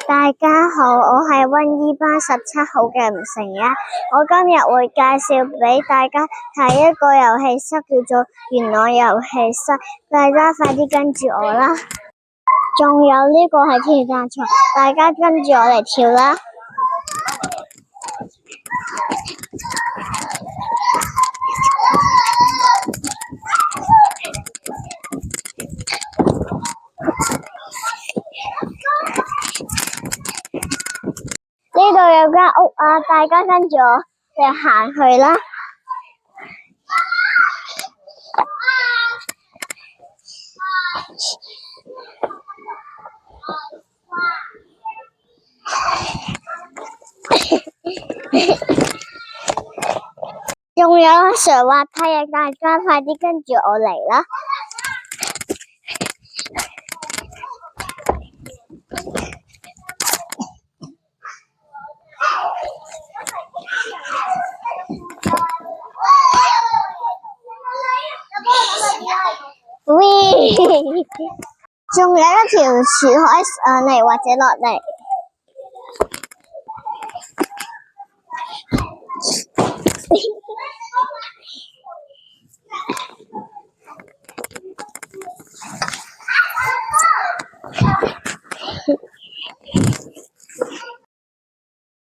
大家好，我係溫依班17號嘅吳成一，我今日會介紹俾大家睇一個遊戲室，叫做元朗遊戲室，大家快啲跟住我啦。仲有呢個係跳彈床，大家跟住我嚟跳啦。呢度有間屋啊，大家跟住我哋行去啦。仲有上滑梯啊，大家快啲跟住我嚟啦。仲有一條柱可以上嚟或者落嚟。